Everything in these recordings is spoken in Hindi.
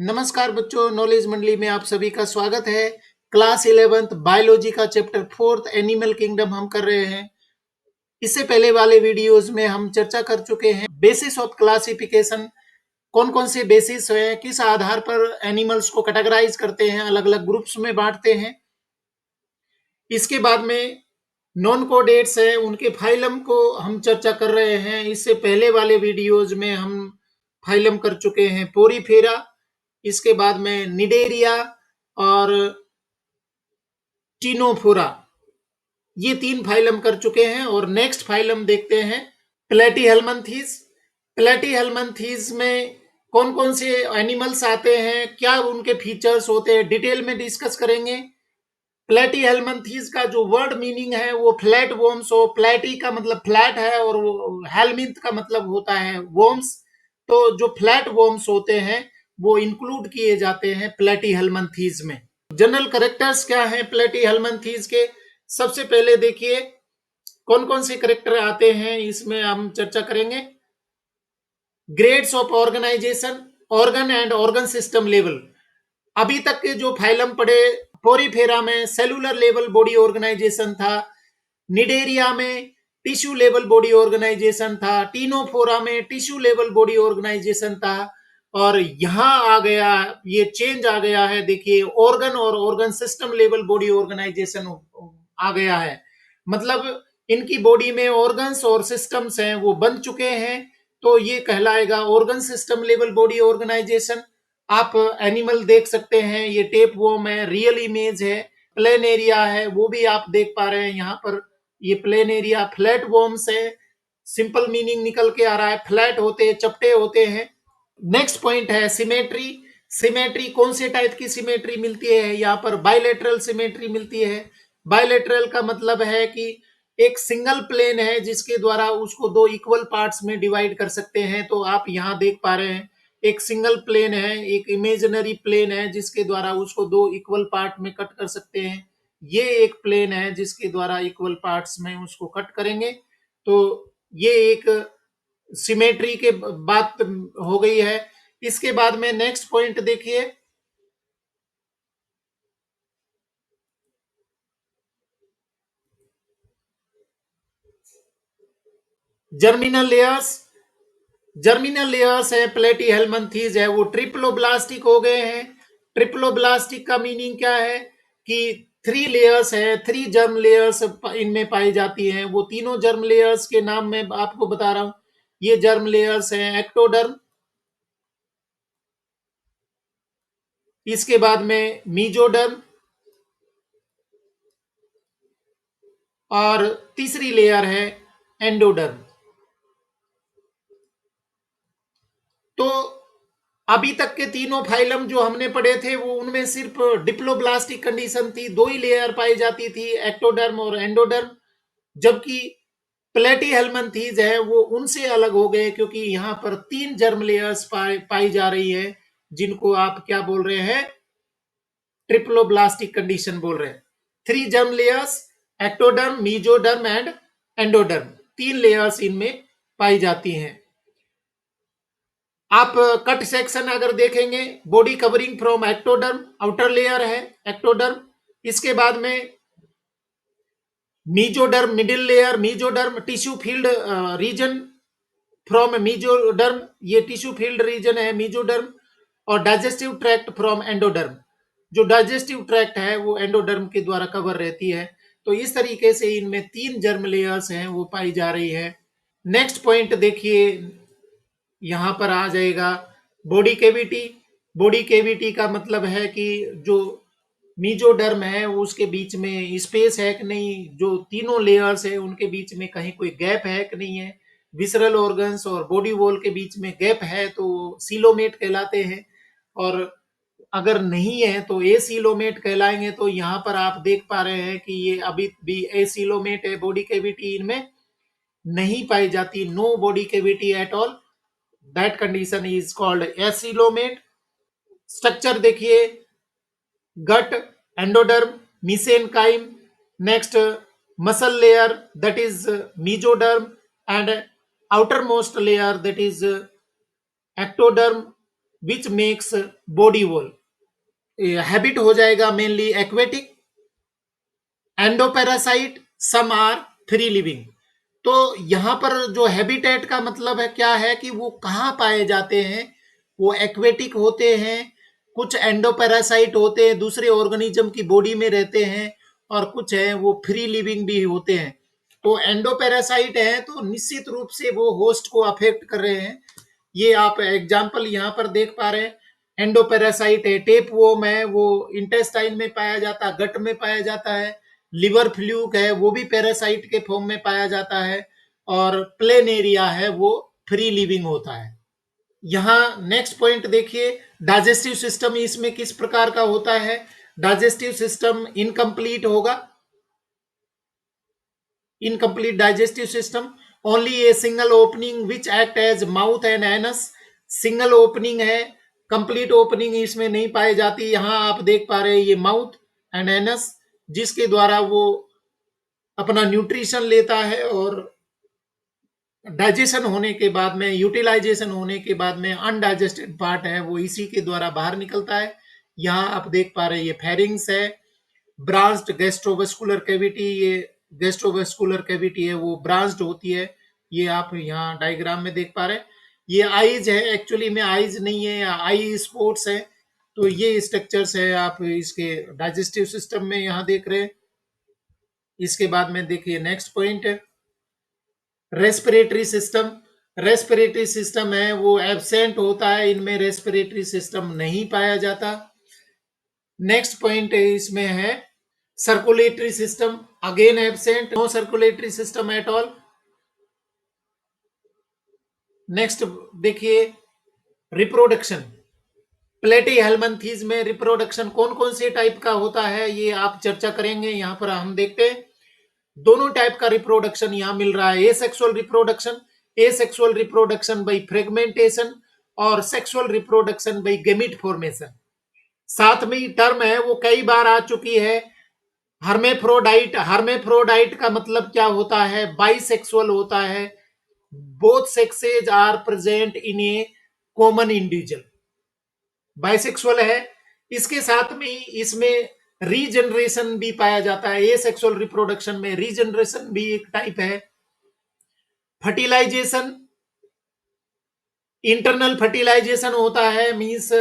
नमस्कार बच्चों, नॉलेज मंडली में आप सभी का स्वागत है। क्लास 11th बायोलॉजी का चैप्टर 4th एनिमल किंगडम हम कर रहे हैं। इससे पहले वाले वीडियोस में हम चर्चा कर चुके हैं बेसिस ऑफ क्लासिफिकेशन, कौन कौन से बेसिस हैं, किस आधार पर एनिमल्स को कैटेगराइज करते हैं, अलग अलग ग्रुप्स में बांटते हैं। इसके बाद में नॉन कोडेट्स हैं, उनके फाइलम को हम चर्चा कर रहे हैं। इससे पहले वाले वीडियोज में हम फाइलम कर चुके हैं पोरीफेरा, इसके बाद में निडेरिया और टीनोफोरा, ये 3 फाइलम कर चुके हैं। और नेक्स्ट फाइलम देखते हैं प्लेटीहेल्मिन्थीज। प्लेटीहेल्मिन्थीज में कौन कौन से एनिमल्स आते हैं, क्या उनके फीचर्स होते हैं, डिटेल में डिस्कस करेंगे। प्लेटीहेल्मिन्थीज का जो वर्ड मीनिंग है वो फ्लैट वॉर्म्स हो। प्लेटी का मतलब फ्लैट है और वो हेल्मिंथ का मतलब होता है वॉर्म्स। तो जो फ्लैट वॉर्म्स होते हैं वो इंक्लूड किए जाते हैं प्लेटीहेल्मिन्थीज में। जनरल करेक्टर्स क्या हैं प्लेटीहेल्मिन्थीज के? सबसे पहले देखिए कौन कौन से करेक्टर आते हैं, इसमें हम चर्चा करेंगे। Grades of organisation, organ and organ system level. अभी तक के जो फाइलम पढ़े, पोरीफेरा में सेलुलर लेवल बॉडी ऑर्गेनाइजेशन था, निडेरिया में टिश्यू लेवल बॉडी ऑर्गेनाइजेशन था, टीनोफोरा में टिश्यू लेवल बॉडी ऑर्गेनाइजेशन था, और यहां आ गया, ये चेंज आ गया है, देखिए ऑर्गन और organ system level body organisation आ गया है। मतलब इनकी बॉडी में ऑर्गन्स और सिस्टम्स हैं वो बन चुके हैं, तो ये कहलाएगा organ system level body organisation. आप एनिमल देख सकते हैं, ये टेप वॉर्म है, रियल इमेज है, प्लेन एरिया है, वो भी आप देख पा रहे हैं यहाँ पर। ये प्लेन एरिया फ्लैट वॉर्म्स है, सिंपल मीनिंग निकल के आ रहा है, फ्लैट होते हैं, चपटे होते हैं। नेक्स्ट पॉइंट है सिमेट्री। सिमेट्री कौन से टाइप की सिमेट्री मिलती है? यहाँ पर बायलेटरल सिमेट्री मिलती है। बायलेटरल का मतलब है कि एक सिंगल प्लेन है जिसके द्वारा उसको दो इक्वल पार्ट्स में डिवाइड कर सकते हैं। तो आप यहाँ देख पा रहे हैं एक सिंगल प्लेन है, एक इमेजिनरी प्लेन है जिसके द्वारा उसको दो इक्वल पार्ट में कट कर सकते हैं। ये एक प्लेन है जिसके द्वारा इक्वल पार्ट्स में उसको कट करेंगे। तो ये एक सिमेट्री के बात हो गई है। इसके बाद में नेक्स्ट पॉइंट देखिए, जर्मिनल लेयर्स। जर्मिनल लेयर्स है, प्लेटीहेल्मिन्थीज है, वो ट्रिप्लोब्लास्टिक हो गए हैं। ट्रिप्लोब्लास्टिक का मीनिंग क्या है कि 3 लेयर्स है, 3 जर्म लेयर्स इनमें पाई जाती हैं। वो तीनों जर्म लेयर्स के नाम मैं आपको बता रहा हूं। ये जर्म लेयर्स हैं एक्टोडर्म, इसके बाद में मीजोडर्म, और तीसरी लेयर है एंडोडर्म। तो अभी तक के तीनों फाइलम जो हमने पढ़े थे वो उनमें सिर्फ डिप्लोब्लास्टिक कंडीशन थी, 2 ही लेयर पाई जाती थी, एक्टोडर्म और एंडोडर्म। जबकि प्लेटीहेल्मिन्थीज है वो उनसे अलग हो गए, क्योंकि यहाँ पर 3 जर्म लेयर्स पाई जा रही है, जिनको आप क्या बोल रहे हैं? ट्रिप्लोब्लास्टिक कंडीशन बोल रहे हैं। 3 germ layers, ectoderm, mesoderm and endoderm, 3 layers इनमें पाई जाती हैं। आप कट सेक्शन अगर देखेंगे, body covering from ectoderm, outer layer है एक्टोडर्म। इसके बाद में mesoderm middle layer, mesoderm tissue field region from mesoderm, ये टिश्यू फील्ड रीजन है मीजोडर्म। और डाइजेस्टिव ट्रैक्ट फ्रॉम एंडोडर्म, जो डाइजेस्टिव ट्रैक्ट है वो एंडोडर्म के द्वारा कवर रहती है। तो इस तरीके से इनमें 3 जर्म लेयर्स हैं वो पाई जा रही है। नेक्स्ट पॉइंट देखिए, यहां पर आ जाएगा बॉडी कैविटी। बॉडी कैविटी का मतलब है कि जो मीजोडर्म है उसके बीच में स्पेस है कि नहीं, जो तीनों लेयर्स है उनके बीच में कहीं कोई गैप है कि नहीं है। विसरल ऑर्गन्स और बॉडी वॉल के बीच में गैप है तो सीलोमेट कहलाते हैं, और अगर नहीं है तो एसीलोमेट कहलाएंगे। तो यहाँ पर आप देख पा रहे हैं कि ये अभी भी एसीलोमेट है, बॉडी कैविटी इनमें नहीं पाई जाती, no body cavity at all. That condition is called acoelomate. Structure देखिए, gut, endoderm, mesenchyme, next muscle layer, that is mesoderm, and outermost layer, that is ectoderm, which makes body wall. Habit हो जाएगा mainly aquatic, endoparasite, some are free living. तो यहां पर जो हैबिटेट का मतलब है क्या है कि वो कहाँ पाए जाते हैं। वो एक्वेटिक होते हैं, कुछ एंडोपैरासाइट होते हैं, दूसरे ऑर्गेनिज्म की बॉडी में रहते हैं, और कुछ है वो फ्री लिविंग भी होते हैं। तो एंडोपैरासाइट है तो निश्चित रूप से वो होस्ट को अफेक्ट कर रहे हैं। ये आप एग्जाम्पल यहाँ पर देख पा रहे हैं। एंडोपैरासाइट है, टेप वोम है, वो इंटेस्टाइन में पाया जाता है, गट में पाया जाता है। लिवर फ्लूक है, वो भी पैरासाइट के फॉर्म में पाया जाता है। और प्लेनेरिया है, वो फ्री लिविंग होता है। यहाँ नेक्स्ट पॉइंट देखिए, डाइजेस्टिव सिस्टम इसमें किस प्रकार का होता है। डाइजेस्टिव सिस्टम इनकम्प्लीट होगा। Incomplete digestive system, only a single opening which act as mouth and anus. Single opening है, कंप्लीट ओपनिंग इसमें नहीं पाई जाती। यहां आप देख पा रहे हैं ये माउथ एंड एनस, जिसके द्वारा वो अपना न्यूट्रिशन लेता है, और डाइजेशन होने के बाद में, यूटिलाइजेशन होने के बाद में अनडाइजेस्टेड पार्ट है वो इसी के द्वारा बाहर निकलता है। यहाँ आप देख पा रहे हैं ये फेरिंग्स है। ब्रांच्ड गैस्ट्रोवेस्कुलर कैविटी, ये गैस्ट्रोवेस्कुलर कैविटी है वो ब्रांच्ड होती है। ये आप यहाँ डायग्राम में देख पा रहे हैं। ये आईज है, एक्चुअली में आईज नहीं है, आई स्पोर्ट्स है। तो ये स्ट्रक्चर्स है आप इसके डाइजेस्टिव सिस्टम में यहाँ देख रहे हैं। इसके बाद में देखिए नेक्स्ट पॉइंट है रेस्पिरेटरी सिस्टम। रेस्पिरेटरी सिस्टम है वो एब्सेंट होता है, इनमें रेस्पिरेटरी सिस्टम नहीं पाया जाता। नेक्स्ट पॉइंट इसमें है circulatory system, again absent, no circulatory system at all. Next देखिए रिप्रोडक्शन। प्लेटीहेल्मिन्थीज में रिप्रोडक्शन कौन कौन से टाइप का होता है ये आप चर्चा करेंगे। यहां पर हम देखते हैं दोनों टाइप का रिप्रोडक्शन यहां मिल रहा है। Asexual reproduction, asexual reproduction by fragmentation, और sexual reproduction by gamete formation. साथ में टर्म है वो कई बार आ चुकी है, हर्मेफ्रोडाइट। हर्मेफ्रोडाइट का मतलब क्या होता है, बाइसेक्सुअल होता है, both sexes are present in a common individual, bisexual है। इसके साथ में इसमें रीजनरेशन भी पाया जाता है। ए सेक्सुअल रिप्रोडक्शन में रीजनरेशन भी एक टाइप है। फर्टिलाइजेशन, इंटरनल फर्टिलाइजेशन होता है, मींस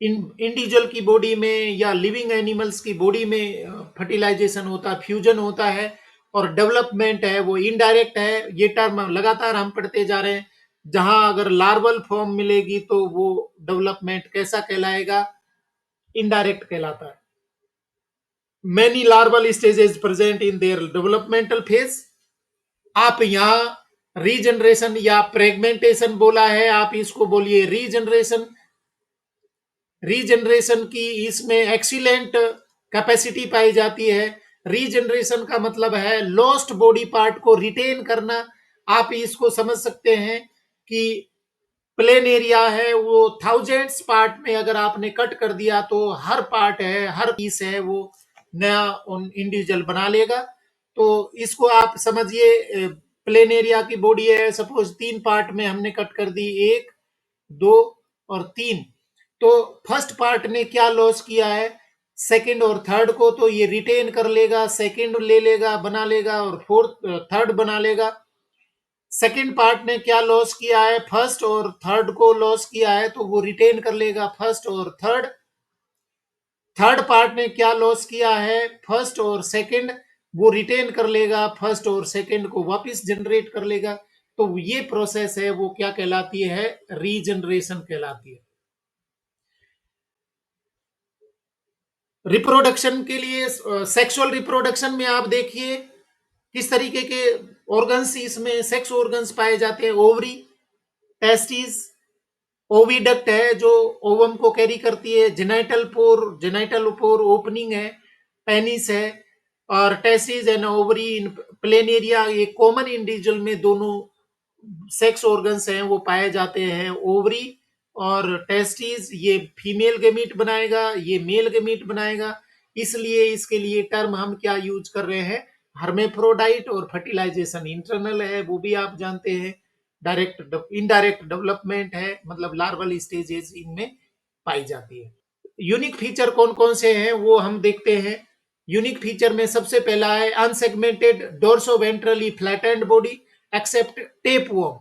इंडिविजुअल की बॉडी में या लिविंग एनिमल्स की बॉडी में फर्टिलाइजेशन होता है, फ्यूजन होता है। और डेवलपमेंट है वो इनडायरेक्ट है। ये टर्म लगातार हम पढ़ते जा रहे हैं। जहां अगर लार्वल फॉर्म मिलेगी तो वो डेवलपमेंट कैसा कहलाएगा, इनडायरेक्ट कहलाता है। Many larval stages present in their developmental phase. आप यहां रीजनरेशन या फ्रेगमेंटेशन बोला है, आप इसको बोलिए रीजनरेशन। रीजनरेशन की इसमें एक्सीलेंट कैपेसिटी पाई जाती है। रीजनरेशन का मतलब है लॉस्ट बॉडी पार्ट को रिटेन करना। आप इसको समझ सकते हैं कि प्लेन एरिया है वो थाउजेंड्स पार्ट में अगर आपने कट कर दिया तो हर पार्ट है, हर पीस है वो नया इंडिविजुअल बना लेगा। तो इसको आप समझिए, प्लेन एरिया की बॉडी है, सपोज 3 पार्ट में हमने कट कर दी, 1, 2 और 3। तो फर्स्ट पार्ट ने क्या लॉस किया है, सेकंड और थर्ड को, तो ये रिटेन कर लेगा, सेकंड ले लेगा, बना लेगा, और फोर्थ थर्ड बना लेगा। सेकंड पार्ट ने क्या लॉस किया है, फर्स्ट और थर्ड को लॉस किया है, तो वो रिटेन कर लेगा फर्स्ट और थर्ड। थर्ड पार्ट ने क्या लॉस किया है, फर्स्ट और सेकंड, वो रिटेन कर लेगा फर्स्ट और सेकंड को वापस जनरेट कर लेगा। तो ये प्रोसेस है वो क्या कहलाती है, रीजनरेशन कहलाती है। रिप्रोडक्शन के लिए सेक्सुअल रिप्रोडक्शन में आप देखिए किस तरीके के ऑर्गन्स इसमें सेक्स ऑर्गन्स पाए जाते हैं। ओवरी, टेस्टिस, ओविडक्ट है जो ओवम को कैरी करती है, जेनाइटल पोर, जेनाइटल पोर ओपनिंग है, पेनिस है, और testis and ovary in plain area. ये कॉमन इंडिविजुअल में दोनों सेक्स ऑर्गन्स हैं वो पाए जाते हैं। ओवरी और टेस्टिस ये फीमेल गेमीट बनाएगा, ये मेल गेमीट बनाएगा। इसलिए इसके लिए टर्म हम क्या यूज कर रहे हैं, हर्मेफ्रोडाइट। और फर्टिलाइजेशन इंटरनल है वो भी आप जानते हैं। डायरेक्ट इनडायरेक्ट डेवलपमेंट है, मतलब लार्वल स्टेजेस इनमें पाई जाती है। यूनिक फीचर कौन कौन से हैं वो हम देखते हैं। यूनिक फीचर में सबसे पहला है unsegmented dorsoventrally flattened body except tapeworm.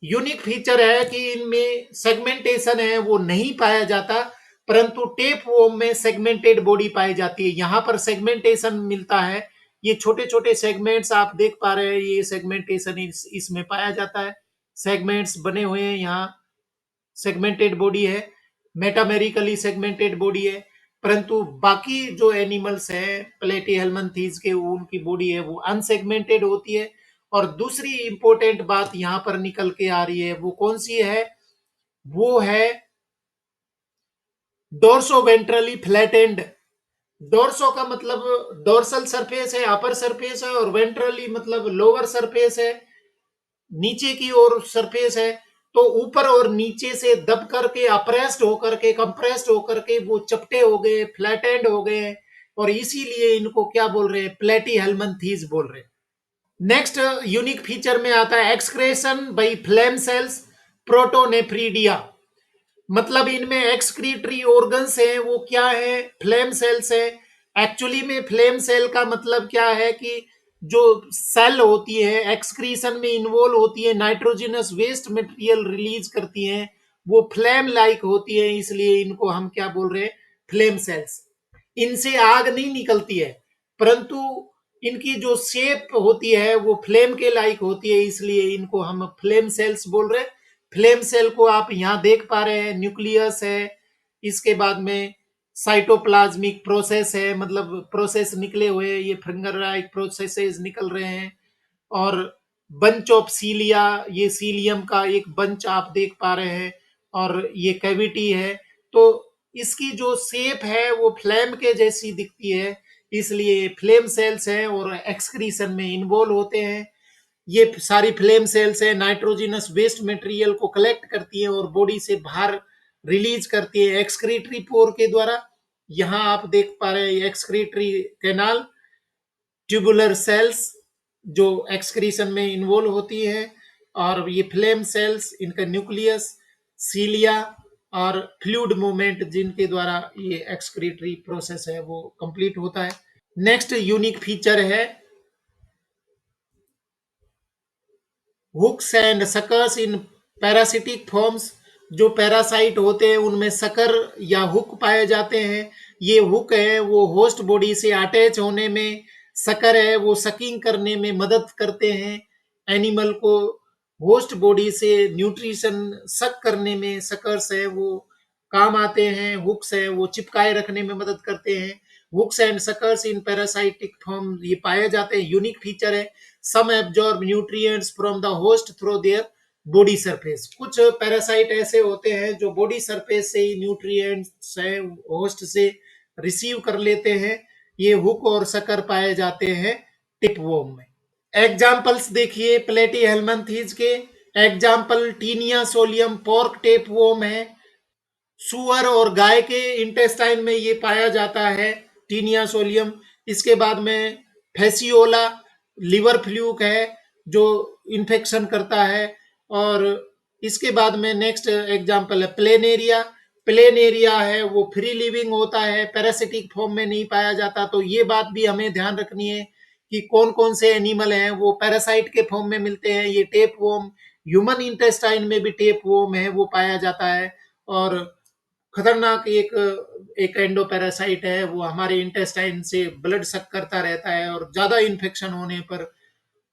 Unique feature है कि इनमें सेगमेंटेशन है वो नहीं पाया जाता, परंतु टेपवर्म में सेगमेंटेड बॉडी पाई जाती है। यहां पर सेगमेंटेशन मिलता है, ये छोटे छोटे सेगमेंट्स आप देख पा रहे हैं, ये सेगमेंटेशन इसमें पाया जाता है। सेगमेंट्स बने हुए हैं, यहाँ सेगमेंटेड बॉडी है, मेटामेरिकली सेगमेंटेड बॉडी है। परंतु बाकी जो एनिमल्स हैं प्लेटीहेल्मिन्थीज के, उनकी बॉडी है वो अनसेगमेंटेड होती है। और दूसरी इंपॉर्टेंट बात यहां पर निकल के आ रही है, वो कौन सी है, वो है डोर्सो वेंट्रली फ्लैटेंड। डोर्सो का मतलब डोर्सल सरफेस है, अपर सरफेस है, और वेंट्रली मतलब लोअर सरफेस है, नीचे की ओर सरफेस है। तो ऊपर और नीचे से दब करके, अप्रेस्ड होकर के, कंप्रेस्ड होकर के वो चपटे हो गए, फ्लैटेंड हो गए, और इसीलिए इनको क्या बोल रहे हैं, प्लेटीहेल्मिन्थीज बोल रहे हैं। नेक्स्ट यूनिक फीचर में आता है excretion by flame cells protonephridia. मतलब इनमें एक्सक्रीटरी ऑर्गन्स हैं, वो क्या है, फ्लेम सेल्स है। एक्चुअली में फ्लेम सेल का मतलब क्या है कि जो सेल होती है एक्सक्रीशन में इन्वॉल्व होती है, नाइट्रोजनस वेस्ट मटेरियल रिलीज करती हैं, वो फ्लेम लाइक होती है, इसलिए इनको हम क्या बोल रहे हैं, फ्लेम सेल्स। इनसे आग नहीं निकलती है, परंतु इनकी जो शेप होती है वो फ्लेम के लाइक होती है, इसलिए इनको हम फ्लेम सेल्स बोल रहे हैं। फ्लेम सेल को आप यहां देख पा रहे हैं, न्यूक्लियस है, इसके बाद में साइटोप्लाज्मिक प्रोसेस है, मतलब प्रोसेस निकले हुए, ये फिंगर लाइक प्रोसेसेस निकल रहे हैं। और बंच ऑफ सीलिया, ये सीलियम का एक बंच आप देख पा रहे हैं, और ये कैविटी है। तो इसकी जो शेप है वो फ्लेम के जैसी दिखती है, इसलिए फ्लेम सेल्स हैं और एक्सक्रीशन में इन्वॉल्व होते हैं। ये सारी फ्लेम सेल्स है, नाइट्रोजनस वेस्ट मटेरियल को कलेक्ट करती है और बॉडी से बाहर रिलीज करती है एक्सक्रीटरी पोर के द्वारा। यहां आप देख पा रहे हैं एक्सक्रीटरी कैनाल, ट्यूबुलर सेल्स जो एक्सक्रीशन में इन्वॉल्व होती है, और ये फ्लेम सेल्स, इनका न्यूक्लियस, सीलिया, और फ्लूइड मूवमेंट जिनके द्वारा ये एक्सक्रीटरी प्रोसेस है वो कंप्लीट होता है। नेक्स्ट यूनिक फीचर है hooks and suckers in parasitic forms. जो पैरासाइट होते हैं उनमें सकर या हुक पाए जाते हैं। ये हुक है वो होस्ट बॉडी से अटैच होने में, सकर है वो सकिंग करने में मदद करते हैं एनिमल को। होस्ट बॉडी से न्यूट्रिशन सक करने में सकर्स है वो काम आते हैं। हुक्स है वो चिपकाए रखने में मदद करते हैं। Hooks and suckers in parasitic form ये पाए जाते हैं। यूनिक फीचर है some absorb nutrients from the host through their body surface. कुछ पैरासाइट ऐसे होते हैं जो बॉडी सरफेस से ही न्यूट्रिएंट्स है होस्ट से रिसीव कर लेते हैं। ये हुक और सकर पाए जाते हैं टिपवॉर्म में। एग्जाम्पल्स देखिए प्लेटीहेल्मिन्थीज के। Example Taenia solium pork tapeworm है। सुअर और गाय के इंटेस्टाइन में ये पाया जाता है टीनिया सोलियम। इसके बाद में फेसियोला लिवर फ्लूक है जो इन्फेक्शन करता है। और इसके बाद में नेक्स्ट एग्जांपल है प्लेनेरिया। प्लेनेरिया है वो फ्री लिविंग होता है, पैरासिटिक फॉर्म में नहीं पाया जाता। तो ये बात भी हमें ध्यान रखनी है कि कौन कौन से एनिमल हैं वो पैरासाइट के फॉर्म में मिलते हैं। ये टेप वोम, ह्यूमन इंटेस्टाइन में भी टेप वोम है वो पाया जाता है। और खतरनाक एक एक एंडोपैरासाइट है वो हमारे इंटेस्टाइन से ब्लड सक करता रहता है, और ज्यादा इन्फेक्शन होने पर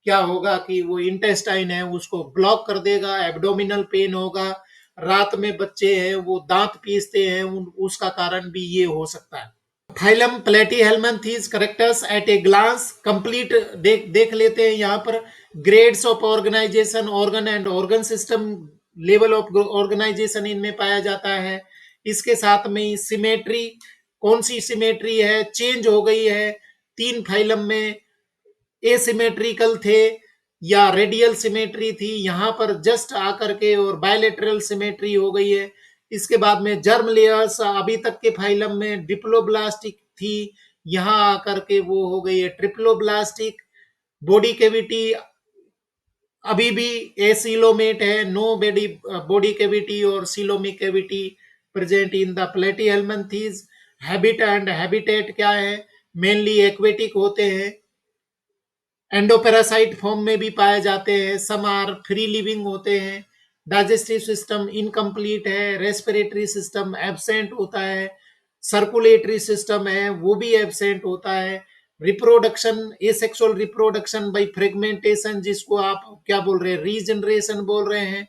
क्या होगा कि वो इंटेस्टाइन है उसको ब्लॉक कर देगा, एब्डोमिनल पेन होगा। रात में बच्चे हैं वो दांत पीसते हैं, उसका कारण भी ये हो सकता है। Phylum Platyhelminthes characters at a glance complete देख लेते हैं यहाँ पर। Grades of organisation, organ and organ system, level of organisation इनमें पाया जाता है। इसके साथ में सिमेट्री, कौन सी सिमेट्री है, चेंज हो गई है। तीन फाइलम में एसिमेट्रिकल थे या रेडियल सिमेट्री थी, यहां पर जस्ट आकर के और बायलेटरल सिमेट्री हो गई है। इसके बाद में जर्म लेयर्स अभी तक के फाइलम में डिप्लोब्लास्टिक थी, यहां आकर के वो हो गई है ट्रिप्लोब्लास्टिक। बॉडी कैविटी अभी भी एसिलोमेट है, नो बॉडी बॉडी कैविटी और coelomic cavity present in the Platyhelminthes. Habit and habitat क्या है? मेनली एक्वेटिक होते हैं, एंडोपैरासाइट फॉर्म में भी पाए जाते हैं, सम आर फ्री लिविंग होते हैं, डाइजेस्टिव सिस्टम इनकम्प्लीट है, रेस्पिरेटरी सिस्टम एब्सेंट होता है, सर्कुलेटरी सिस्टम है वो भी एब्सेंट होता है, reproduction asexual reproduction by fragmentation जिसको आप क्या बोल रहे हैं, रीजनरेशन बोल रहे हैं,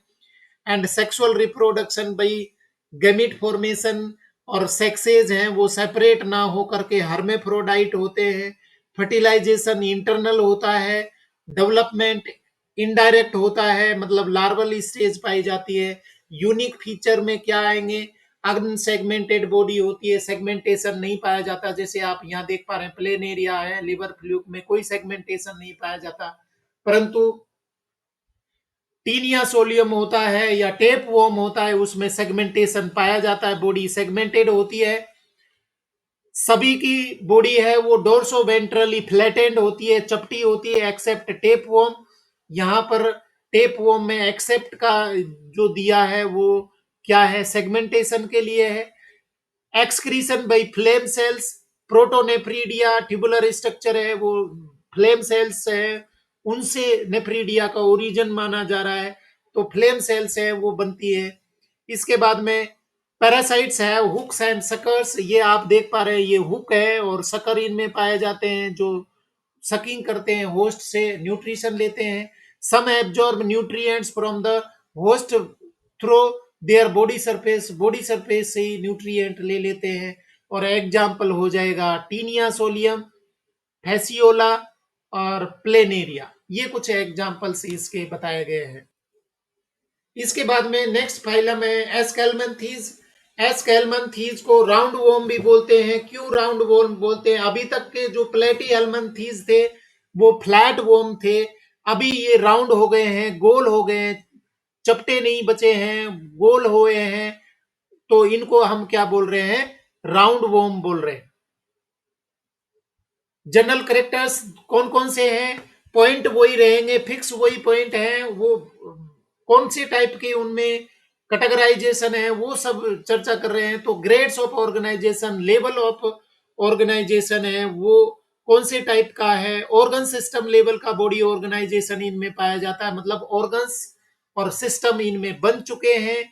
and sexual reproduction by gamete formation, और सेक्सेज हैं वो सेपरेट ना हो करके हर्मेफ्रोडाइट होते हैं, फर्टिलाइजेशन इंटरनल होता है, डेवलपमेंट इनडायरेक्ट होता है मतलब लार्वल स्टेज पाई जाती है। यूनिक फीचर में क्या आएंगे? अनसेगमेंटेड बॉडी होती है, सेगमेंटेशन नहीं पाया जाता, जैसे आप यहाँ देख पा रहे हैं प्लेन एरिया है, लिवर फ्लूक में कोई सेगमेंटेशन नहीं पाया जाता, परंतु टीनिया सोलियम होता है या टेप वॉर्म होता है उसमें सेगमेंटेशन पाया जाता है, बॉडी सेगमेंटेड होती है। सभी की बॉडी है वो डोर्सो वेंट्रली फ्लैटेंड होती है, चपटी होती है, एक्सेप्ट टेप वॉर्म। यहाँ पर टेप वॉर्म में एक्सेप्ट का जो दिया है वो क्या है, सेगमेंटेशन के लिए है। Excretion by flame cells, protonephridia tubular structure है वो फ्लेम सेल्स है, उनसे नेफ्रीडिया का ओरिजिन माना जा रहा है, तो फ्लेम सेल्स है वो बनती है। इसके बाद में पैरासाइट्स है, हुक्स एंड सकर्स, ये आप देख पा रहे हैं ये हुक है और सकर इनमें पाए जाते हैं जो सकिंग करते हैं, होस्ट से न्यूट्रिशन लेते हैं। Some absorb nutrients from the host through their body surface से ही न्यूट्रिएंट ले लेते हैं, और एग्जाम्पल हो जाएगा टीनिया सोलियम, फैसियोला और प्लेनेरिया, ये कुछ एग्जाम्पल्स इसके बताए गए हैं। इसके बाद में नेक्स्ट फाइलम है एस्केल्मेंथीज। एस्केल्मेंथीज को राउंड वॉर्म भी बोलते हैं। क्यों राउंड वॉर्म बोलते हैं? अभी तक के जो प्लेटीहेल्मिन्थीज थे वो फ्लैट वॉर्म थे, अभी ये राउंड हो गए हैं, गोल हो गए हैं, चपटे नहीं बचे हैं, गोल हुए हैं, तो इनको हम क्या बोल रहे हैं? राउंड वॉर्म बोल रहे हैं। जनरल करेक्टर्स कौन कौन से हैं? पॉइंट वही रहेंगे, फिक्स वही पॉइंट हैं, वो कौन से टाइप के उनमें कैटेगराइजेशन है वो सब चर्चा कर रहे हैं। तो grades of organisation, level of organisation है वो कौन से टाइप का है, ऑर्गन सिस्टम लेवल का बॉडी ऑर्गेनाइजेशन इनमें पाया जाता है, मतलब ऑर्गन्स और सिस्टम इनमें बन चुके हैं।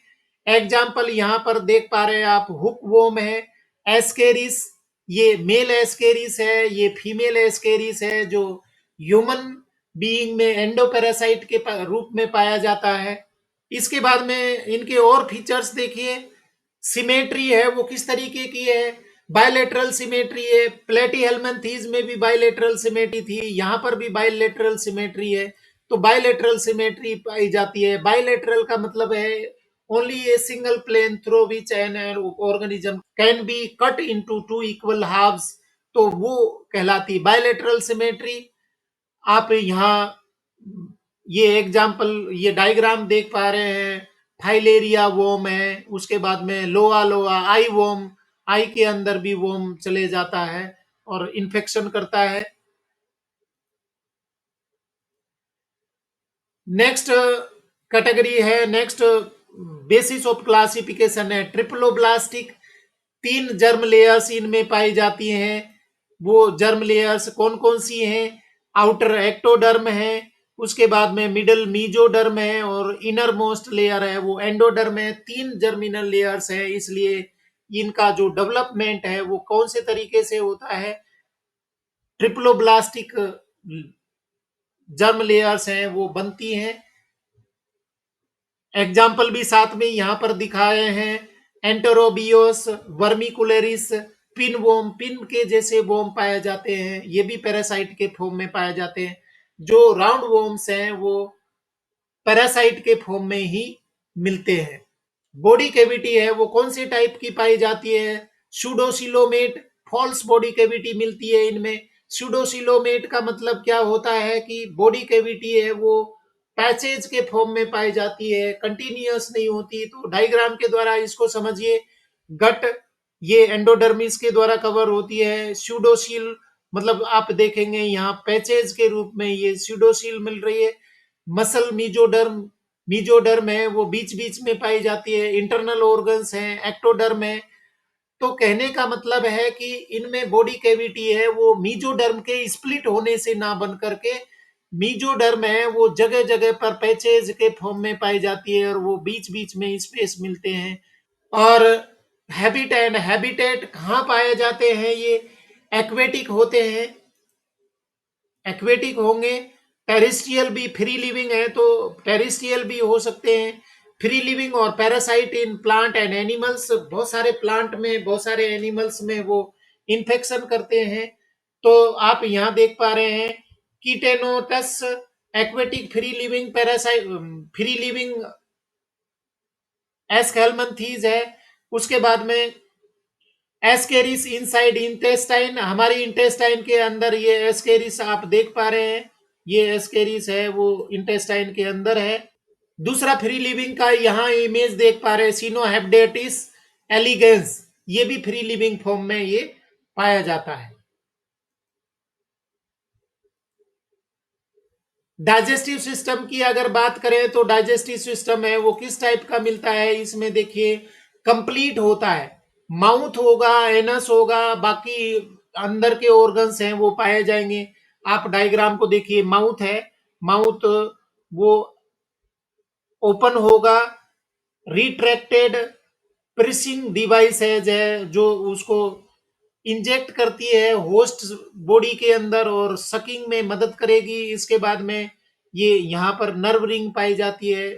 एग्जाम्पल यहाँ पर देख पा रहे हैं आप, हुक वॉर्म है, एस्केरिस, ये मेल एस्केरिस है, ये फीमेल एस्केरिस है जो ह्यूमन बीइंग में एंडोपैरासाइट के रूप में पाया जाता है। इसके बाद में इनके और फीचर्स देखिए, सिमेट्री है वो किस तरीके की है, बायलेटरल सिमेट्री है, प्लेटीहेल्मिन्थीज में भी बायलेटरल सिमेट्री थी, यहाँ पर भी बायलेटरल सिमेट्री है, तो बायलेटरल सिमेट्री पाई जाती है। बायलेटरल का मतलब है only a single plane through which an organism can be cut into two equal halves, तो वो कहलाती बायलेटरल सिमेट्री। आप यहाँ ये एग्जाम्पल, ये डायग्राम देख पा रहे हैं, फाइलेरिया वोम है, उसके बाद में लोआ लोआ आई वोम, आई के अंदर भी वोम चले जाता है और इन्फेक्शन करता है। नेक्स्ट कैटेगरी है, नेक्स्ट बेसिस ऑफ क्लासिफिकेशन है ट्रिप्लोब्लास्टिक। 3 जर्म लेयर्स इनमें पाई जाती हैं। वो जर्म लेयर्स कौन कौन सी हैं? आउटर एक्टोडर्म है, उसके बाद में मिडल मीजोडर्म है, और इनर मोस्ट लेयर है वो एंडोडर्म है। 3 जर्मिनल लेयर्स है, इसलिए इनका जो डेवलपमेंट है वो कौन से तरीके से होता है? ट्रिप्लोब्लास्टिक जर्म लेयर्स हैं वो बनती हैं। एग्जाम्पल भी साथ में यहाँ पर दिखाए हैं, एंटेरोबियोस, वर्मिकुलरिस, पिन वोम, पिन के जैसे वोम पाए जाते हैं, ये भी पैरासाइट के फॉर्म में पाए जाते हैं। जो राउंड वोम्स हैं वो पैरासाइट के फॉर्म में ही मिलते हैं। बॉडी कैविटी है वो कौन सी टाइप की पाई जाती है? सूडोसिलोमेट, फॉल्स बॉडी कैविटी मिलती है इनमें। सूडोसिलोमेट का मतलब क्या होता है कि बॉडी कैविटी है वो पैचेज के फॉर्म में पाई जाती है, कंटिन्यूअस नहीं होती। तो डायग्राम के द्वारा इसको समझिए, गट ये एंडोडर्मिस के द्वारा कवर होती है, सूडोसिल मतलब आप देखेंगे यहाँ पैचेज के रूप में ये सूडोसिल मिल रही है। मसल मीजोडर्म, मीजोडर्म है वो बीच बीच में पाई जाती है, इंटरनल ऑर्गन्स हैं, एक्टोडर्म है। तो कहने का मतलब है कि इनमें बॉडी कैविटी है वो मीजोडर्म के स्प्लिट होने से ना बन करके, मीजोडर्म है वो जगह जगह पर पैचेज के फॉर्म में पाई जाती है और वो बीच बीच में स्पेस मिलते हैं। और हैबिटेट, हैबिटेट कहाँ पाए जाते हैं ये? एक्वेटिक होते हैं, एक्वेटिक होंगे। टेरेस्ट्रियल भी, फ्री लिविंग है तो टेरेस्ट्रियल भी हो सकते हैं। फ्री लिविंग और parasite in plant and animals, बहुत सारे प्लांट में, बहुत सारे एनिमल्स में वो इन्फेक्शन करते हैं। तो आप यहाँ देख पा रहे हैं कीटेनोटस, aquatic free living parasite, free living aschelminthes है। उसके बाद में एस्केरिस इनसाइड इंटेस्टाइन, हमारी इंटेस्टाइन के अंदर ये एस्केरिस आप देख पा रहे हैं, ये एस्केरिस है वो इंटेस्टाइन के अंदर है। दूसरा फ्री लिविंग का यहाँ इमेज देख पा रहे हैं, सिनोहेप्डेटिस एलिगेंस, ये भी फ्री लिविंग फॉर्म में ये पाया जाता है। डाइजेस्टिव सिस्टम की अगर बात करें तो डाइजेस्टिव सिस्टम है वो किस टाइप का मिलता है, इसमें देखिए कंप्लीट होता है। माउथ होगा, एनस होगा, बाकी अंदर के ऑर्गन्स हैं वो पाए जाएंगे। आप डायग्राम को देखिए, माउथ है, माउथ वो ओपन होगा, रिट्रैक्टेड प्रेसिंग डिवाइस है जो उसको इंजेक्ट करती है होस्ट बॉडी के अंदर और सकिंग में मदद करेगी। इसके बाद में ये यहाँ पर नर्व रिंग पाई जाती है,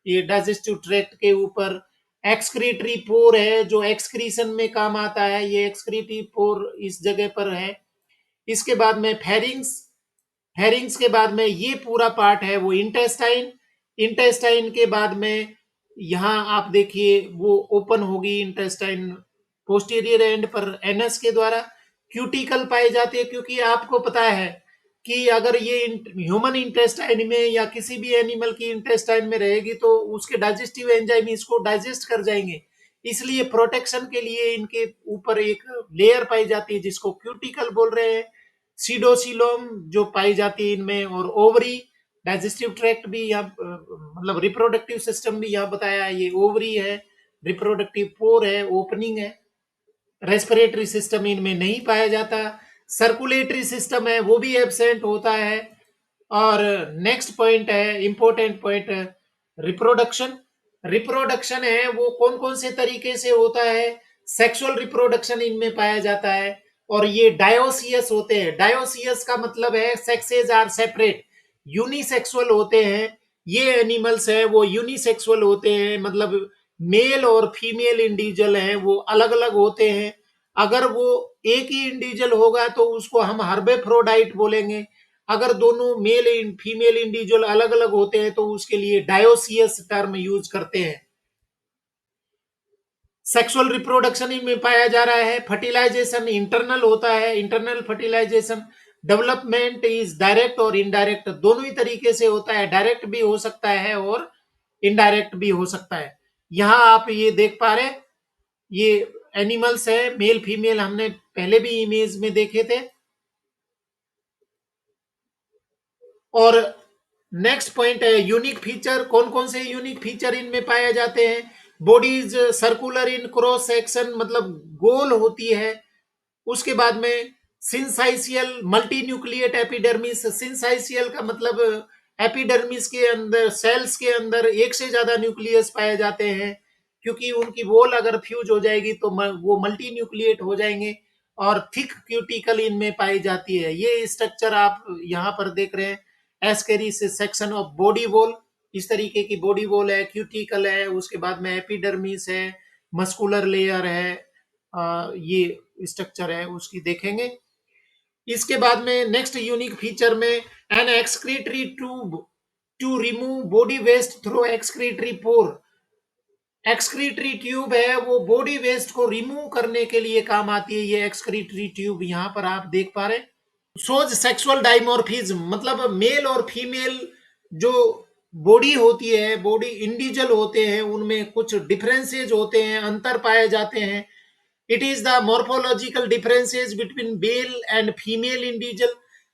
ये डाइजेस्टिव ट्रैक्ट के ऊपर। एक्सक्रीटरी पोर है जो एक्सक्रीशन में काम आता है, ये एक्सक्रीटरी पोर इस जगह पर है। इसके बाद में फेरिंग्स, हेरिंग्स के बाद में ये पूरा पार्ट है वो इंटेस्टाइन। इंटेस्टाइन के बाद में यहाँ आप देखिए वो ओपन होगी इंटेस्टाइन, पोस्टीरियर एंड पर एनस के द्वारा। क्यूटिकल पाए जाते हैं, क्योंकि आपको पता है कि अगर ये ह्यूमन इंटेस्टाइन में या किसी भी एनिमल की इंटेस्टाइन में रहेगी तो उसके डाइजेस्टिव एंजाइम इसको डाइजेस्ट कर जाएंगे, इसलिए प्रोटेक्शन के लिए इनके ऊपर एक लेयर पाई जाती है जिसको क्यूटिकल बोल रहे हैं। सीडोसिलोम जो पाई जाती है इनमें, और ओवरी, डाइजेस्टिव ट्रैक्ट भी यहाँ मतलब रिप्रोडक्टिव सिस्टम भी यहाँ बताया है, ये ओवरी है, रिप्रोडक्टिव पोर है, ओपनिंग है। रेस्पिरेटरी सिस्टम इनमें नहीं पाया जाता। सर्कुलेटरी सिस्टम है वो भी एब्सेंट होता है। और नेक्स्ट पॉइंट है, इंपॉर्टेंट पॉइंट, रिप्रोडक्शन। रिप्रोडक्शन है वो कौन कौन से तरीके से होता है? सेक्सुअल रिप्रोडक्शन इनमें पाया जाता है। और ये डायोसियस होते हैं, डायोसियस का मतलब है सेक्सेज आर सेपरेट, यूनिसेक्सुअल होते हैं। ये एनिमल्स है वो यूनिसेक्सुअल होते हैं, मतलब मेल और फीमेल इंडिविजुअल हैं वो अलग अलग होते हैं। अगर वो एक ही इंडिविजुअल होगा तो उसको हम हर्बेफ्रोडाइट बोलेंगे। अगर दोनों मेल फीमेल इंडिविजुअल अलग अलग होते हैं तो उसके लिए डायोसियस टर्म यूज करते हैं। सेक्सुअल रिप्रोडक्शन में पाया जा रहा है। फर्टिलाइजेशन इंटरनल होता है, internal fertilisation. Development is direct और इनडायरेक्ट, दोनों ही तरीके से होता है, डायरेक्ट भी हो सकता है और इनडायरेक्ट भी हो सकता है। यहाँ आप ये देख पा रहे, ये एनिमल्स है, मेल फीमेल, हमने पहले भी इमेज में देखे थे। और नेक्स्ट पॉइंट है यूनिक फीचर। कौन कौन से यूनिक फीचर इनमें पाए जाते हैं? Body is circular in cross section, मतलब गोल होती है। उसके बाद में सिंसाइसियल मल्टी न्यूक्लिएट एपिडर्मिस, सिंसाइसियल का मतलब एपिडर्मिस के अंदर, सेल्स के अंदर एक से ज्यादा न्यूक्लियस पाए जाते हैं, क्योंकि उनकी वॉल अगर फ्यूज हो जाएगी तो वो मल्टी न्यूक्लिएट हो जाएंगे। और थिक क्यूटिकल इनमें पाई जाती है। ये स्ट्रक्चर आप यहाँ पर देख रहे हैं, Ascaris section of body wall, इस तरीके की बॉडी वॉल है, क्यूटिकल है, उसके बाद में एपिडर्मिस है, मस्कुलर लेयर है, ये स्ट्रक्चर है उसकी देखेंगे। इसके बाद में नेक्स्ट यूनिक फीचर में an excretory tube to remove body waste through excretory pore. Excretory tube है वो बॉडी वेस्ट को रिमूव करने के लिए काम आती है, ये एक्सक्रीटरी ट्यूब यहाँ पर आप देख पा रहे। सोज सेक्सुअल डाइमॉर्फिज्म, मतलब मेल और फीमेल जो बॉडी होती है, बॉडी इंडिविजुअल होते हैं, उनमें कुछ डिफरेंसेज होते हैं, अंतर पाए जाते हैं। It is the morphological differences between male and female individual.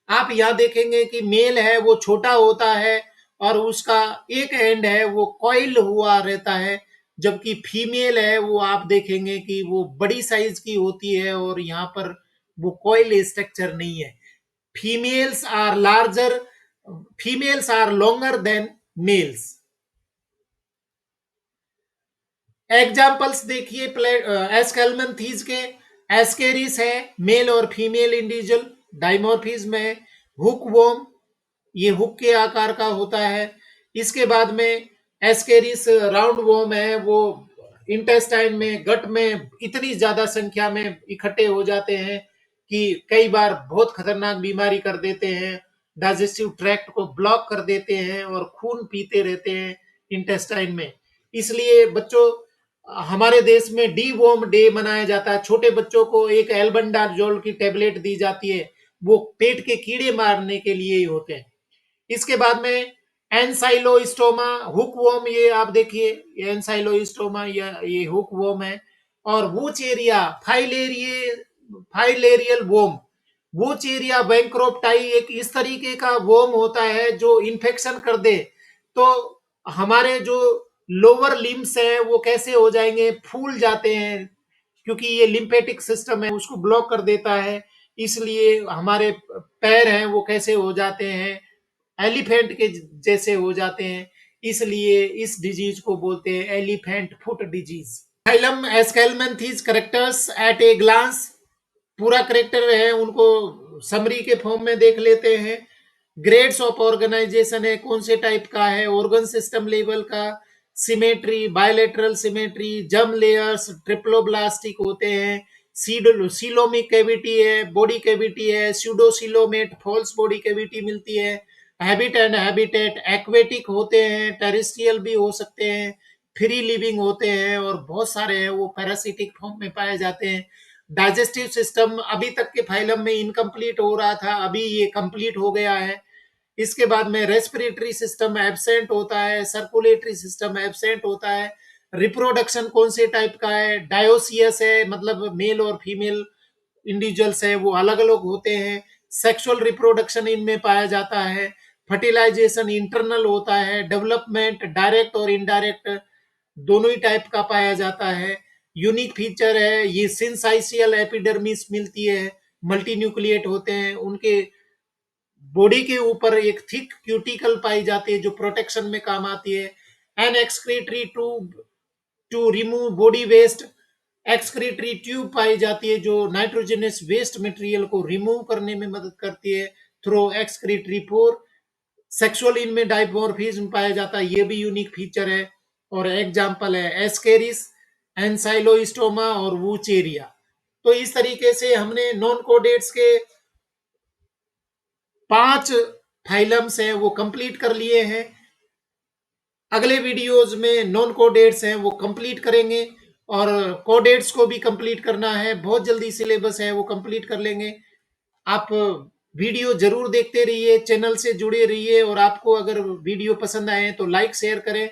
आप यहाँ देखेंगे कि मेल है वो छोटा होता है और उसका एक एंड है वो कॉइल हुआ रहता है, जबकि फीमेल है वो आप देखेंगे कि वो बड़ी साइज की होती है और यहाँ पर वो कॉइल स्ट्रक्चर नहीं है। Females are larger, females are longer than males. Examples देखिए एस्केलमेंथीज के। एस्केरिस है, मेल और फीमेल इंडिविजुअल, डाइमॉर्फिज्म है। हुक वॉर्म, ये हुक के आकार का होता है। इसके बाद में एस्केरिस राउंड वॉर्म है, वो इंटेस्टाइन में, गट में इतनी ज्यादा संख्या में इकट्ठे हो जाते हैं कि कई बार बहुत खतरनाक बीमारी कर देते हैं, डाइजेस्टिव ट्रैक्ट को ब्लॉक कर देते हैं और खून पीते रहते हैं इंटेस्टाइन में। इसलिए बच्चों, हमारे देश में डी वॉर्म डे मनाया जाता है। छोटे बच्चों को एक एल्बेंडाजोल की टेबलेट दी जाती है, वो पेट के कीड़े मारने के लिए ही होते हैं। इसके बाद में एनसाइलोस्टोमा, हुक वॉर्म, ये आप देखिए, एनसाइलोस्टोमा या ये हुक वॉर्म है। और वूचेरिया फाइलेरियल वॉर्म, वूचेरिया बैंक्रोप्टाई एक इस तरीके का वॉर्म होता है जो इन्फेक्शन कर दे तो हमारे जो लोअर लिम्स है वो कैसे हो जाएंगे, फूल जाते हैं, क्योंकि ये लिम्फेटिक सिस्टम है उसको ब्लॉक कर देता है। इसलिए हमारे पैर हैं वो कैसे हो जाते हैं, एलिफेंट के जैसे हो जाते हैं। इसलिए इस डिजीज को बोलते हैं elephant foot disease. Phylum Aschelminthes characters at a glance, पूरा करेक्टर है उनको समरी के फॉर्म में देख लेते हैं। ग्रेड्स ऑफ ऑर्गेनाइजेशन है, कौन से टाइप का है, ऑर्गन सिस्टम लेवल का, सिमेट्री, बायलेटरल सिमेट्री, जम लेयर्स, ट्रिप्लोब्लास्टिक होते हैं, सीलोमिक कैविटी है, बॉडी कैविटी है, स्यूडोसिलोमेट, फॉल्स बॉडी कैविटी मिलती है। हैबिट एंड हैबिटेट, एक्वेटिक होते हैं, टेरेस्ट्रियल भी हो सकते हैं, फ्री लिविंग होते हैं और बहुत सारे हैं वो पैरासिटिक फॉर्म में पाए जाते हैं। डाइजेस्टिव सिस्टम अभी तक के फाइलम में इनकम्प्लीट हो रहा था, अभी ये कंप्लीट हो गया है। इसके बाद में रेस्पिरेटरी सिस्टम एब्सेंट होता है, सर्कुलेटरी सिस्टम एब्सेंट होता है। रिप्रोडक्शन कौन से टाइप का है, डायोसियस है, मतलब मेल और फीमेल इंडिविजुअल्स हैं वो अलग अलग होते हैं। सेक्सुअल रिप्रोडक्शन इनमें पाया जाता है। फर्टिलाइजेशन इंटरनल होता है। डेवलपमेंट डायरेक्ट और इनडायरेक्ट दोनों ही टाइप का पाया जाता है। यूनिक फीचर है ये सिंसाइसियल एपिडर्मिस मिलती है, मल्टी न्यूक्लिएट होते हैं, उनके बॉडी के ऊपर एक थिक क्यूटिकल पाई जाती है जो प्रोटेक्शन में काम आती है। An excretory tube to remove body waste, excretory tube पाई जाती है जो नाइट्रोजनस वेस्ट मटेरियल को रिमूव करने में मदद करती है थ्रू एक्सक्रीटरी पोर। सेक्सुअल इनमें डाइमॉर्फिज्म पाया जाता है, ये भी यूनिक फीचर है। और एग्जाम्पल है एस्केरिस, एनसाइलोस्टोमा और वूचेरिया। तो इस तरीके से हमने नॉन कोडेट्स के 5 फाइलम्स हैं वो कंप्लीट कर लिए हैं। अगले वीडियोज में नॉन कोडेट्स हैं वो कंप्लीट करेंगे और कोडेट्स को भी कंप्लीट करना है, बहुत जल्दी सिलेबस है वो कंप्लीट कर लेंगे। आप वीडियो जरूर देखते रहिए, चैनल से जुड़े रहिए और आपको अगर वीडियो पसंद आए तो लाइक शेयर करें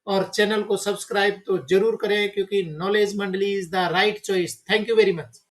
और चैनल को सब्सक्राइब तो जरूर करें, क्योंकि नॉलेज मंडली is the right choice. Thank you very much.